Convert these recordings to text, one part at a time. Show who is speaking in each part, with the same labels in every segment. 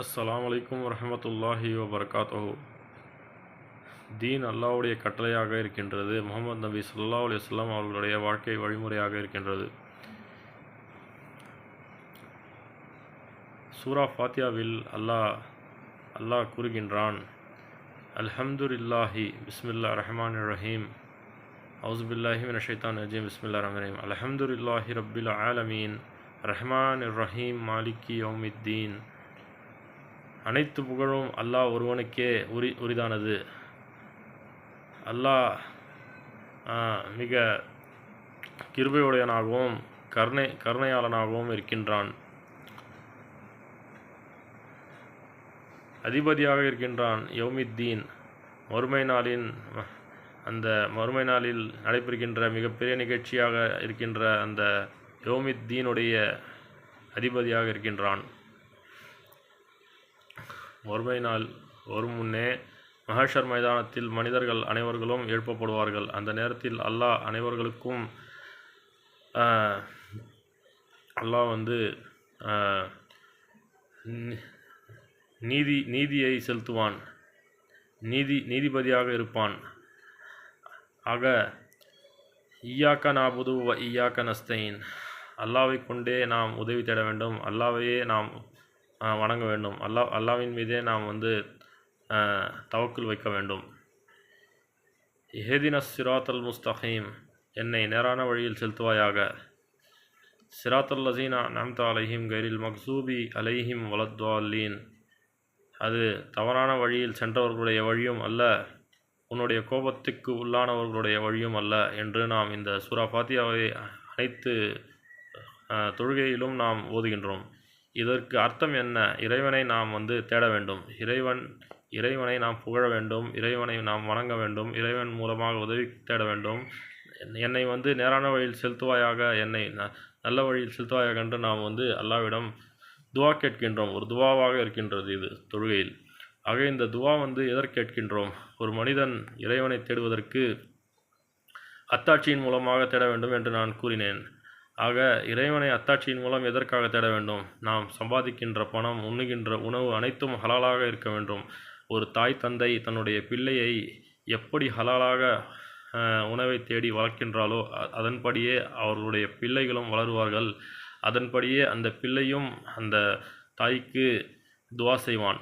Speaker 1: அஸ்ஸலாமு அலைக்கும் வரஹ்மத்துல்லாஹி வபரகாத்துஹு. தீன் அல்லாஹ்வுடைய கட்டளையாக இருக்கின்றது. முஹம்மது நபி ஸல்லல்லாஹு அலைஹி வஸல்லம் அவர்களுடைய வாழ்க்கை வழிமுறையாக இருக்கின்றது. சூரா ஃபாத்தியாவில் அல்லாஹ் கூறுகின்றான், அல்ஹம்துலில்லாஹி பிஸ்மில்லாஹிர் ரஹ்மானிர் ரஹீம், அவுஸு பில்லாஹி மினஷ் ஷைத்தானிர் ரஜீம், பிஸ்மில்லாஹிர் ரஹ்மானிர் ரஹீம், அல்ஹம்துலில்லாஹி ரப்பில் ஆலமீன், ரஹ்மானிர் ரஹீம், மாலிகி யௌமித்தீன். அனைத்து புகழும் அல்லாஹ் ஒருவனுக்கே உரிதானது. அல்லாஹ் மிக கிருபையுடையவனாகவும் கருணையாளனாகவும் இருக்கின்றான். அதிபதியாக இருக்கின்றான். யௌமித்தீன், மறுமை நாளில் நடைபெறுகின்ற மிகப்பெரிய நிகழ்ச்சியாக இருக்கின்ற அந்த யௌமித்தீனுடைய அதிபதியாக இருக்கின்றான். மறுமை நாள் வரும் முன்னே மஹ்ஷர் மைதானத்தில் மனிதர்கள் அனைவர்களும் எழுப்பப்படுவார்கள். அந்த நேரத்தில் அல்லாஹ் அனைவர்களுக்கும் நீதியை செலுத்துவான். நீதிபதியாக இருப்பான். ஆக இய்யாக்க நஅபுது வ இய்யாக்க நஸ்தஈன், அல்லாஹ்வை கொண்டே நாம் உதவி தேட வேண்டும், அல்லாஹ்வையே நாம் வணங்க வேண்டும், அல்லாஹ்வின் மீதே நாம் தவக்குல் வைக்க வேண்டும். இஹ்தினஸ் சிராத்தல் முஸ்தகீம், என்னை நேரான வழியில் செலுத்துவாயாக. சிராத்தல் லஸீன அன்அம்த அலைஹிம் கைரில் மக்ஸூபி அலைஹிம் வலத்தால்லீன், அது தவறான வழியில் சென்றவர்களுடைய வழியும் அல்ல, உன்னுடைய கோபத்துக்கு உள்ளானவர்களுடைய வழியும் அல்ல என்று நாம் இந்த சூரா ஃபாத்தியாவை அனைத்து தொழுகையிலும் நாம் ஓதுகின்றோம். இதற்கு அர்த்தம் என்ன? இறைவனை நாம் தேட வேண்டும், இறைவனை நாம் புகழ வேண்டும், இறைவனை நாம் வணங்க வேண்டும், இறைவன் மூலமாக உதவி தேட வேண்டும். என்னை நேரான வழியில் செலுத்துவாயாக, என்னை நல்ல வழியில் செலுத்துவாயாக என்று நாம் அல்லாஹ்விடம் துவா கேட்கின்றோம். ஒரு துவாவாக இருக்கின்றது இது தொழுகையில். ஆக இந்த துவா எதற்கு கேட்கின்றோம்? ஒரு மனிதன் இறைவனை தேடுவதற்கு அத்தாட்சியின் மூலமாக தேட வேண்டும் என்று நான் கூறினேன். ஆக இறைவனை அத்தாட்சியின் மூலம் எதற்காக தேட வேண்டும்? நாம் சம்பாதிக்கின்ற பணம், உண்ணுகின்ற உணவு அனைத்தும் ஹலாலாக இருக்க வேண்டும். ஒரு தாய் தந்தை தன்னுடைய பிள்ளையை எப்படி ஹலாலாக உணவை தேடி வளர்க்கின்றாலோ அதன்படியே அவர்களுடைய பிள்ளைகளும் வளருவார்கள். அதன்படியே அந்த பிள்ளையும் அந்த தாய்க்கு துவா செய்வான்.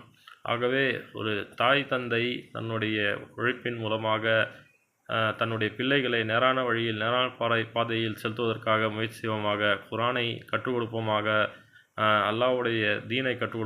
Speaker 1: ஆகவே ஒரு தாய் தந்தை தன்னுடைய உழைப்பின் மூலமாக தன்னுடைய பிள்ளைகளை நேரான வழியில், நேரான பாதையில் செலுத்துவதற்காக முயற்சி செய்வோமாக. குர்ஆனை கற்றுக் கொடுப்போமாக, அல்லாஹ்வுடைய தீனை கற்றுக்